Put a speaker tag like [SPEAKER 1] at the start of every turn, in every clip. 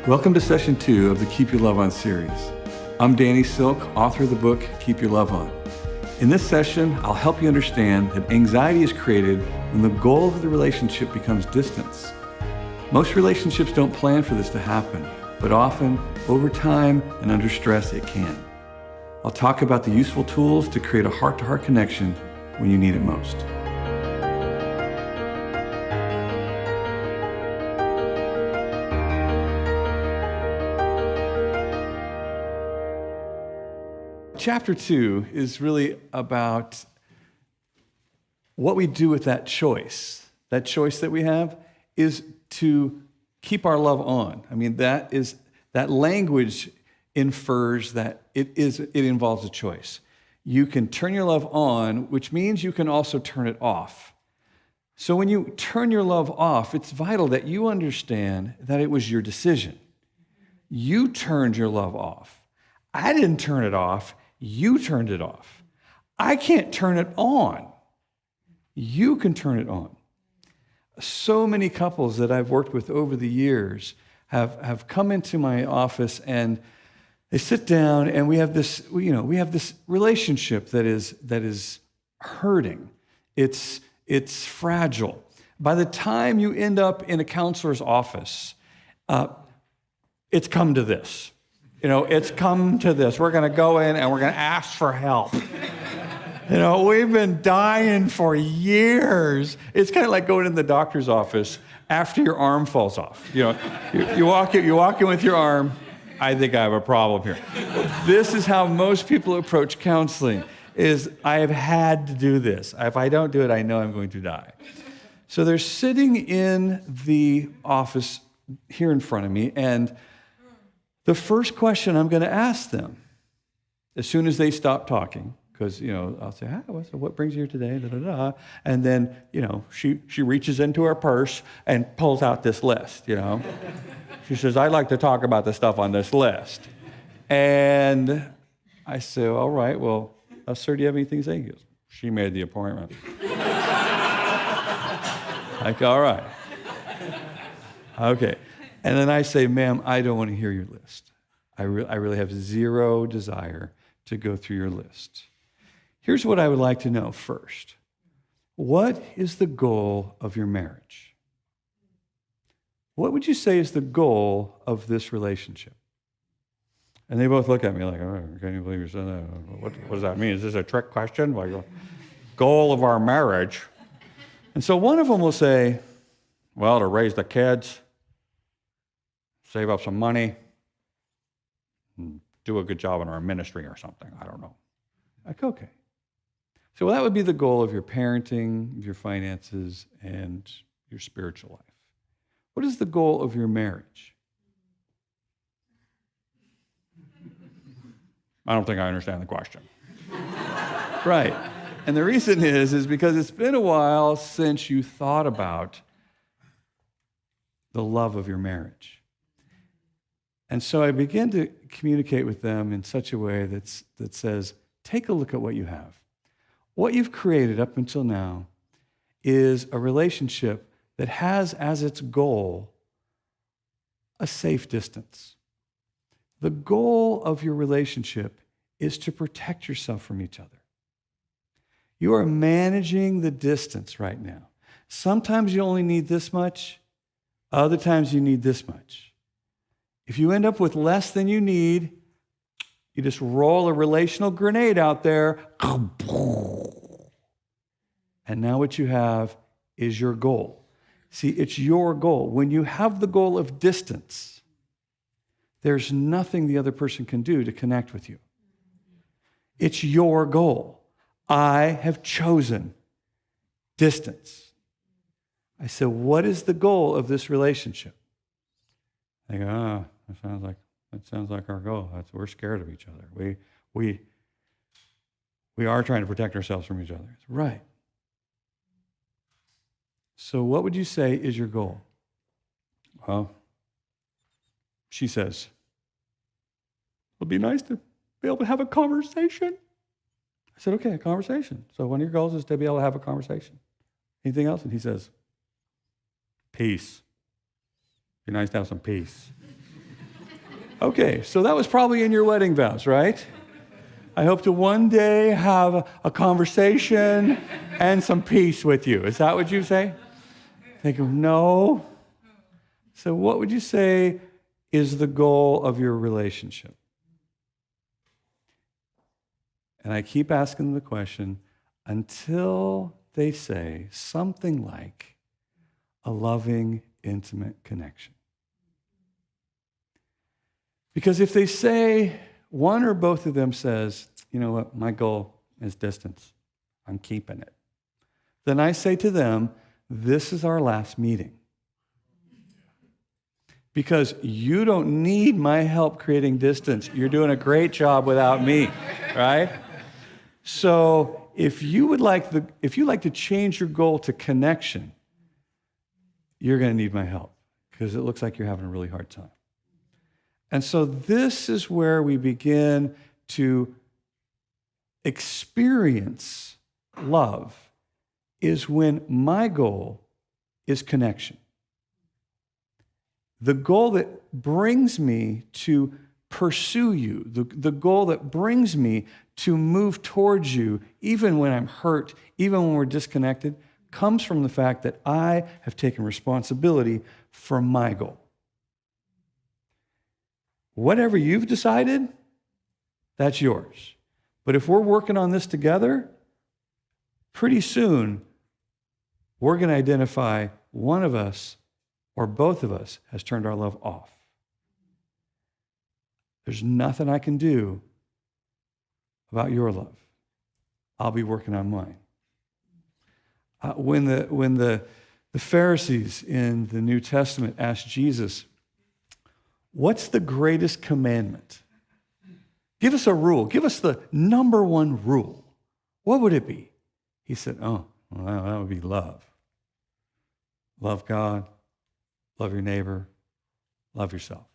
[SPEAKER 1] Welcome to session 2 of the Keep Your Love On series. I'm Danny Silk, author of the book, Keep Your Love On. In this session, I'll help you understand that anxiety is created when the goal of the relationship becomes distance. Most relationships don't plan for this to happen, but often, over time and under stress, it can. I'll talk about the useful tools to create a heart-to-heart connection when you need it most. Chapter 2 is really about what we do with that choice. That choice that we have is to keep our love on. I mean, that language infers that it involves a choice. You can turn your love on, which means you can also turn it off. So when you turn your love off, it's vital that you understand that it was your decision. You turned your love off. I didn't turn it off. You turned it off. I can't turn it on. You can turn it on. So many couples that I've worked with over the years have come into my office and they sit down and we have this relationship that is hurting. It's fragile. By the time you end up in a counselor's office, it's come to this. It's come to this. We're going to go in and we're going to ask for help. We've been dying for years. It's kind of like going in the doctor's office after your arm falls off. You walk in with your arm. I think I have a problem here. This is how most people approach counseling, is I have had to do this. If I don't do it, I know I'm going to die. So they're sitting in the office here in front of me, and the first question I'm going to ask them, as soon as they stop talking, because, I'll say, what brings you here today? Da, da, da. And then, she reaches into her purse and pulls out this list, She says, I'd like to talk about the stuff on this list. And I say, all right, well, sir, do you have anything to say? He goes, she made the appointment. Like, all right. Okay. And then I say, ma'am, I don't want to hear your list. I really have zero desire to go through your list. Here's what I would like to know first. What is the goal of your marriage? What would you say is the goal of this relationship? And they both look at me like, oh, can you believe you said that? What does that mean? Is this a trick question? Like, goal of our marriage? And so one of them will say, well, to raise the kids, save up some money, and do a good job in our ministry or something. I don't know. Like, okay. So that would be the goal of your parenting, your finances, and your spiritual life. What is the goal of your marriage? I don't think I understand the question. Right. And the reason is because it's been a while since you thought about the love of your marriage. And so I begin to communicate with them in such a way that says, take a look at what you have. What you've created up until now is a relationship that has as its goal a safe distance. The goal of your relationship is to protect yourself from each other. You are managing the distance right now. Sometimes you only need this much. Other times you need this much. If you end up with less than you need, you just roll a relational grenade out there, and now what you have is your goal. See, it's your goal. When you have the goal of distance, there's nothing the other person can do to connect with you. It's your goal. I have chosen distance. I said, what is the goal of this relationship? They go, that sounds like our goal. We're scared of each other. We are trying to protect ourselves from each other. Right. So what would you say is your goal? Well, she says, it'll be nice to be able to have a conversation. I said, okay, a conversation. So one of your goals is to be able to have a conversation. Anything else? And he says, peace. Be nice to have some peace. Okay, so that was probably in your wedding vows, right? I hope to one day have a conversation and some peace with you. Is that what you say? They go, no. So what would you say is the goal of your relationship? And I keep asking the question until they say something like a loving, intimate connection. Because if they say, one or both of them says, you know what, my goal is distance, I'm keeping it, then I say to them, this is our last meeting. Because you don't need my help creating distance. You're doing a great job without me, right? So if you like to change your goal to connection, you're going to need my help because it looks like you're having a really hard time. And so this is where we begin to experience love, is when my goal is connection. The goal that brings me to pursue you, the goal that brings me to move towards you, even when I'm hurt, even when we're disconnected, comes from the fact that I have taken responsibility for my goal. Whatever you've decided, that's yours. But if we're working on this together, pretty soon we're going to identify one of us or both of us has turned our love off. There's nothing I can do about your love. I'll be working on mine. When the Pharisees in the New Testament asked Jesus, what's the greatest commandment? Give us a rule. Give us the number one rule. What would it be? He said, well, that would be love. Love God, love your neighbor, love yourself.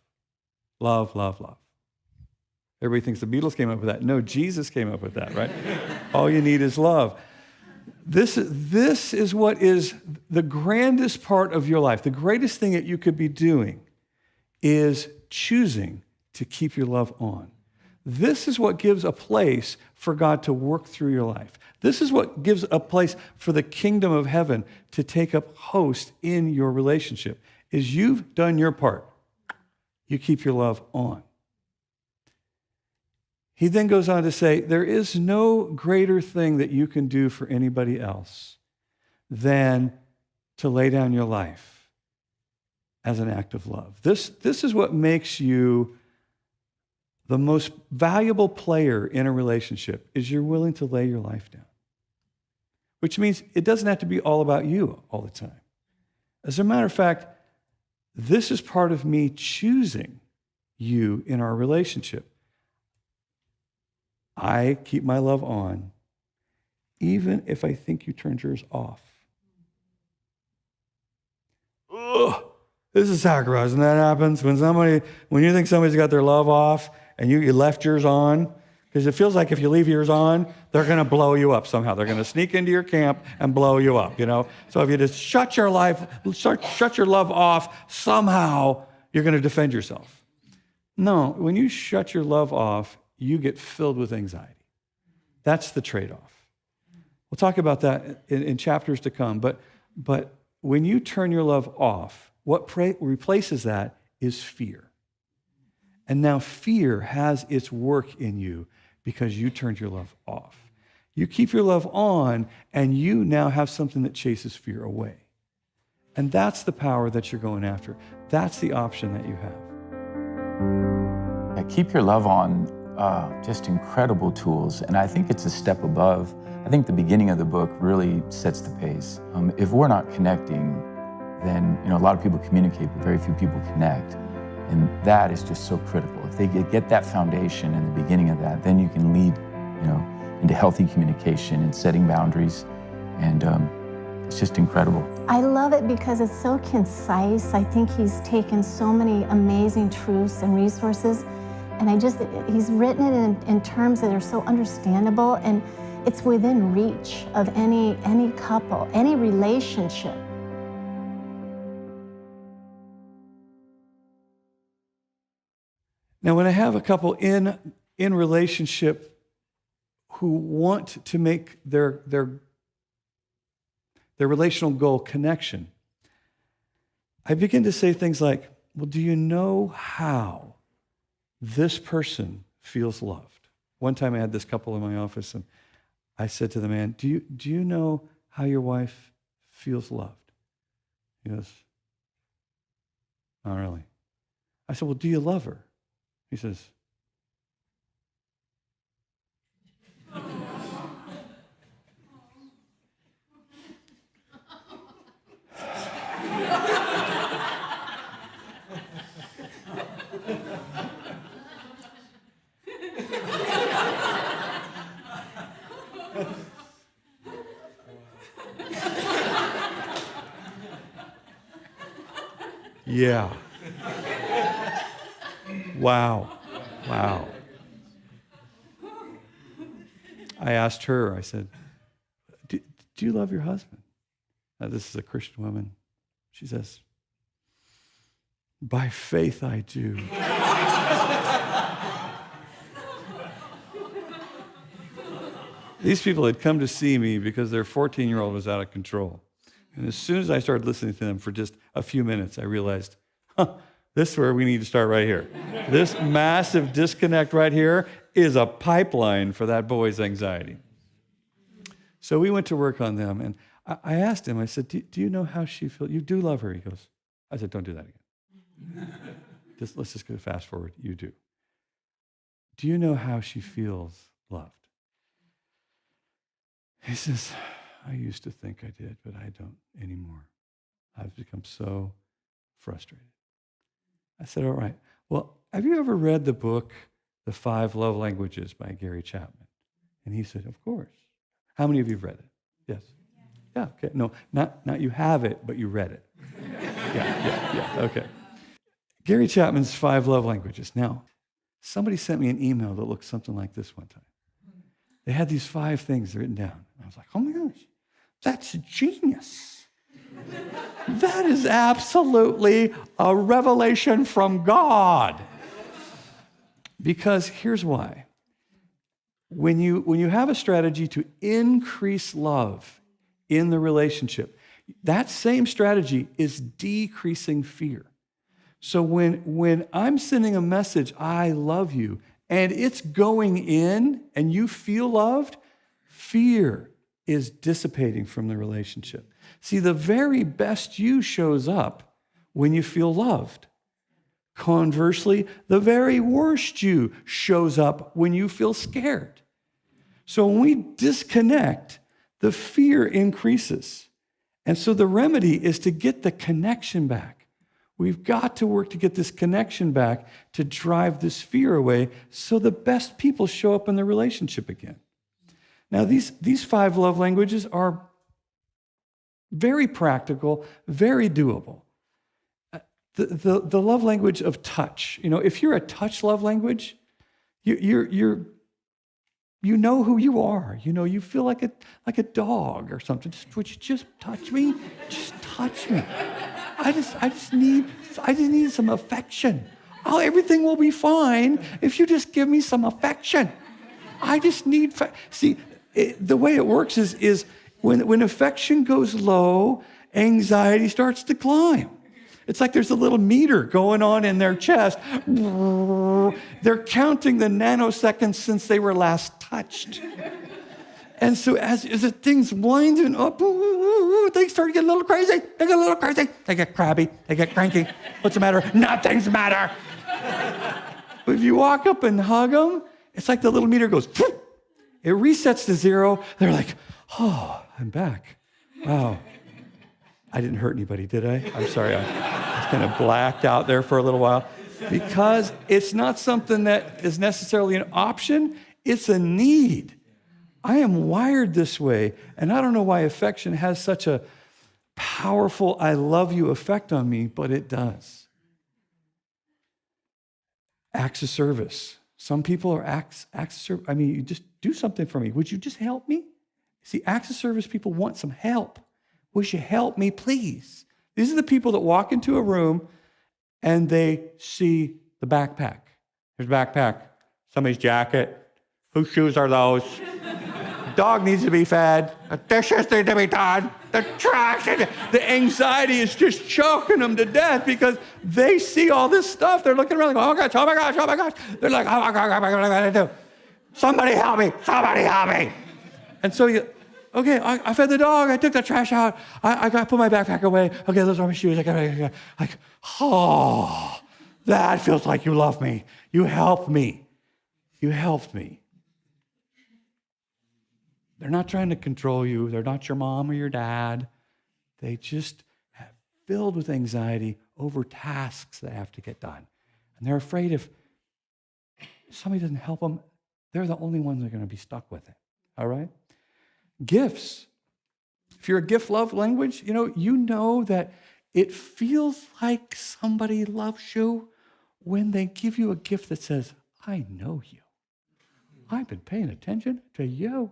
[SPEAKER 1] Love, love, love. Everybody thinks the Beatles came up with that. No, Jesus came up with that, right? All you need is love. This is what is the grandest part of your life. The greatest thing that you could be doing is choosing to keep your love on. This is what gives a place for God to work through your life. This is what gives a place for the kingdom of heaven to take up host in your relationship, is you've done your part. You keep your love on. He then goes on to say, there is no greater thing that you can do for anybody else than to lay down your life as an act of love. This is what makes you the most valuable player in a relationship, is you're willing to lay your life down. Which means it doesn't have to be all about you all the time. As a matter of fact, this is part of me choosing you in our relationship. I keep my love on, even if I think you turned yours off. Ugh. This is sacrifice, and that happens when you think somebody's got their love off and you left yours on, because it feels like if you leave yours on, they're going to blow you up somehow. They're going to sneak into your camp and blow you up, you know? So if you just shut your love off, somehow you're going to defend yourself. No, when you shut your love off, you get filled with anxiety. That's the trade-off. We'll talk about that in chapters to come, but when you turn your love off, what replaces that is fear. And now fear has its work in you because you turned your love off. You keep your love on, and you now have something that chases fear away. And that's the power that you're going after. That's the option that you have.
[SPEAKER 2] Yeah, keep your love on, just incredible tools. And I think it's a step above. I think the beginning of the book really sets the pace. If we're not connecting, then a lot of people communicate, but very few people connect. And that is just so critical. If they get that foundation in the beginning of that, then you can lead into healthy communication and setting boundaries. And it's just incredible.
[SPEAKER 3] I love it because it's so concise. I think he's taken so many amazing truths and resources, and he's written it in terms that are so understandable, and it's within reach of any couple, any relationship.
[SPEAKER 1] Now, when I have a couple in relationship who want to make their relational goal connection, I begin to say things like, well, do you know how this person feels loved? One time I had this couple in my office, and I said to the man, do you know how your wife feels loved? He goes, not really. I said, well, do you love her? He says, yeah. Wow. I asked her, I said, do you love your husband? Now, this is a Christian woman. She says, by faith I do. These people had come to see me because their 14-year-old was out of control. And as soon as I started listening to them for just a few minutes, I realized, this is where we need to start right here. This massive disconnect right here is a pipeline for that boy's anxiety. So we went to work on them, and I asked him, I said, do you know how she feels? You do love her? He goes, I said, don't do that again. Let's just go fast forward. You do. Do you know how she feels loved? He says, I used to think I did, but I don't anymore. I've become so frustrated. I said, all right. Well, have you ever read the book, The 5 Love Languages by Gary Chapman? And he said, of course. How many of you have read it? Yes. Yeah, okay. No, not you have it, but you read it. Yeah, okay. Gary Chapman's 5 Love Languages. Now, somebody sent me an email that looked something like this one time. They had these 5 things written down. I was like, oh my gosh, that's genius. That is absolutely a revelation from God. Because here's why. When you have a strategy to increase love in the relationship, that same strategy is decreasing fear. So when I'm sending a message, I love you, and it's going in and you feel loved, fear is dissipating from the relationship. See, the very best you shows up when you feel loved. Conversely, the very worst you shows up when you feel scared. So when we disconnect, the fear increases. And so the remedy is to get the connection back. We've got to work to get this connection back to drive this fear away so the best people show up in the relationship again. Now, these 5 love languages are very practical, very doable. The love language of touch. You know, if you're a touch love language, you know who you are. You know, you feel like a dog or something. Would you just touch me? Just touch me. I just need some affection. Oh, everything will be fine if you just give me some affection. I just need. See, the way it works is when affection goes low, anxiety starts to climb. It's like there's a little meter going on in their chest. They're counting the nanoseconds since they were last touched. And so as the thing's winding up, they start getting a little crazy. They get a little crazy. They get crabby. They get cranky. What's the matter? Nothing's the matter. But if you walk up and hug them, it's like the little meter goes, it resets to 0. They're like, oh, I'm back. Wow. I didn't hurt anybody, did I? I'm sorry. I was kind of blacked out there for a little while. Because it's not something that is necessarily an option. It's a need. I am wired this way, and I don't know why affection has such a powerful I love you effect on me, but it does. Acts of service. Some people are acts of service. I mean, you just do something for me. Would you just help me? See, acts of service people want some help. Would you help me, please? These are the people that walk into a room and they see the backpack.
[SPEAKER 4] His backpack. Somebody's jacket. Whose shoes are those? The dog needs to be fed. The dishes need to be done. The trash.
[SPEAKER 1] The anxiety is just choking them to death because they see all this stuff. They're looking around like, oh my gosh, oh my gosh, oh my gosh. They're like, oh my gosh, what am I going to do?
[SPEAKER 4] Somebody help me. Somebody help me.
[SPEAKER 1] And so okay, I fed the dog. I took the trash out. I got to put my backpack away. Okay, those are my shoes. Like, oh, that feels like you love me. You helped me. You helped me. They're not trying to control you. They're not your mom or your dad. They just have filled with anxiety over tasks that have to get done. And they're afraid if somebody doesn't help them, they're the only ones that are going to be stuck with it. All right? Gifts. If you're a gift love language, you know that it feels like somebody loves you when they give you a gift that says, I know you. I've been paying attention to you.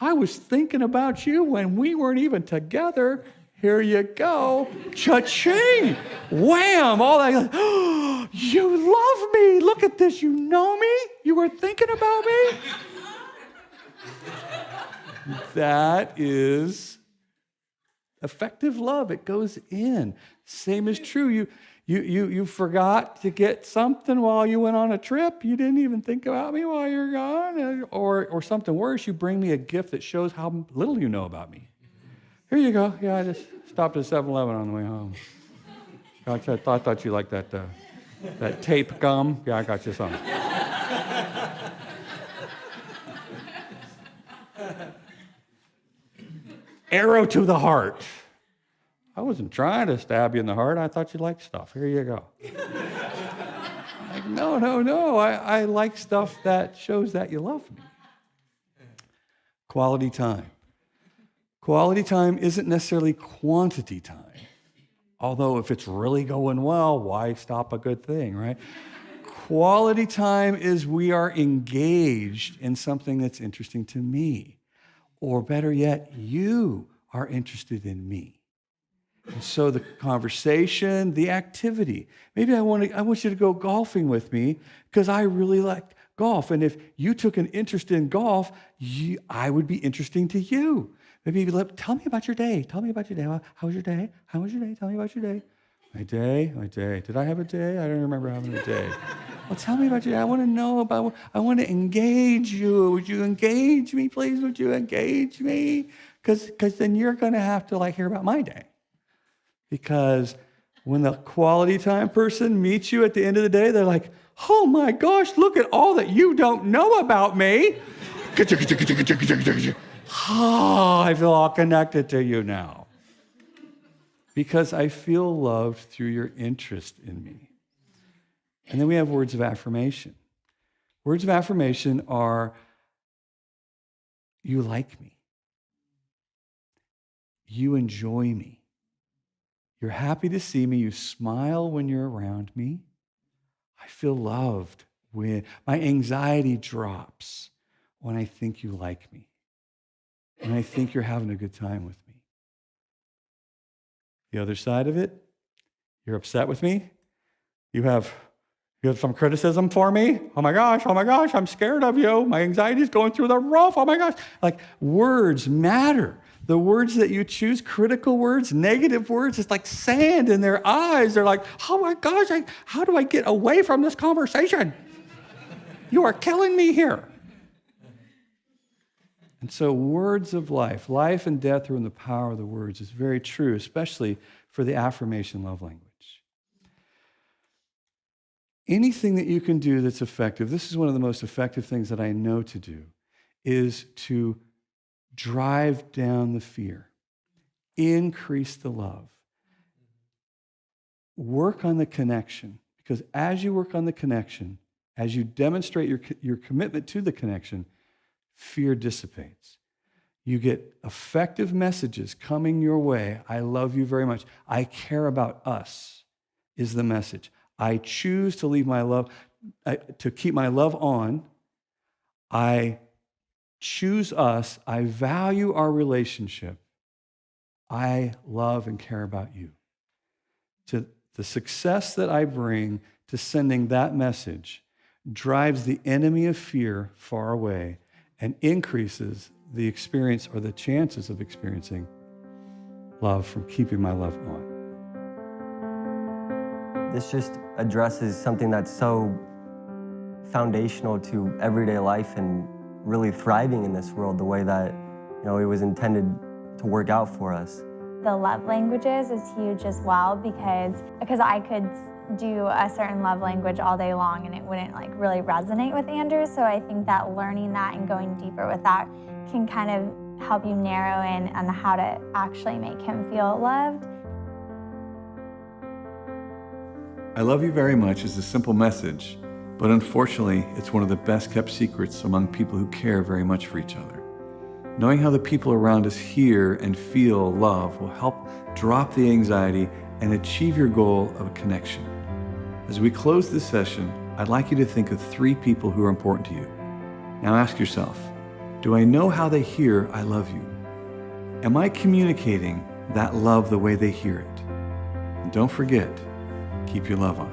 [SPEAKER 1] I was thinking about you when we weren't even together. Here you go. Cha-ching. Wham. All that. Oh, you love me. Look at this. You know me. You were thinking about me. That is effective love. It goes in. Same is true. You forgot to get something while you went on a trip. You didn't even think about me while you're gone. Or something worse, you bring me a gift that shows how little you know about me. Here you go. Yeah, I just stopped at 7-Eleven on the way home. I thought you liked that tape gum. Yeah, I got you some. Arrow to the heart. I wasn't trying to stab you in the heart. I thought you liked stuff. Here you go. Like, no. I like stuff that shows that you love me. Quality time. Quality time isn't necessarily quantity time. Although if it's really going well, why stop a good thing, right? Quality time is we are engaged in something that's interesting to me. Or better yet, you are interested in me. And so the conversation, the activity. Maybe I want you to go golfing with me because I really like golf. And if you took an interest in golf, I would be interesting to you. Maybe tell me about your day. Tell me about your day. How was your day? How was your day? Tell me about your day. My day. Did I have a day? I don't remember having a day. Well, tell me about your day. I want to know about, I want to engage you. Would you engage me, please? Would you engage me? Because then you're going to have to hear about my day. Because when the quality time person meets you at the end of the day, they're like, oh my gosh, look at all that you don't know about me. Oh, I feel all connected to you now. Because I feel loved through your interest in me. And then we have words of affirmation. Words of affirmation are, you like me. You enjoy me. You're happy to see me. You smile when you're around me. I feel loved when my anxiety drops when I think you like me. When I think you're having a good time with me. The other side of it, you're upset with me. You have some criticism for me. Oh my gosh, I'm scared of you. My anxiety is going through the roof. Oh my gosh. Words matter. The words that you choose, critical words, negative words, it's like sand in their eyes. They're like, oh my gosh, how do I get away from this conversation? You are killing me here. And so words of life and death are in the power of the words is very true, especially for the affirmation love language. Anything that you can do that's effective, this is one of the most effective things that I know to do, is to drive down the fear, increase the love, work on the connection. Because as you work on the connection, as you demonstrate your commitment to the connection, fear dissipates. You get effective messages coming your way. I love you very much. I care about us is the message. I choose to leave my love, to keep my love on. I choose us. I value our relationship. I love and care about you. To the success that I bring to sending that message drives the enemy of fear far away and increases the experience or the chances of experiencing love from keeping my love on.
[SPEAKER 5] This just addresses something that's so foundational to everyday life and really thriving in this world the way that, it was intended to work out for us.
[SPEAKER 6] The love languages is huge as well because I could do a certain love language all day long and it wouldn't really resonate with Andrew. So I think that learning that and going deeper with that can kind of help you narrow in on how to actually make him feel loved.
[SPEAKER 1] I love you very much is a simple message, but unfortunately, it's one of the best kept secrets among people who care very much for each other. Knowing how the people around us hear and feel love will help drop the anxiety and achieve your goal of a connection. As we close this session, I'd like you to think of 3 people who are important to you. Now ask yourself, do I know how they hear I love you? Am I communicating that love the way they hear it? And don't forget, keep your love on.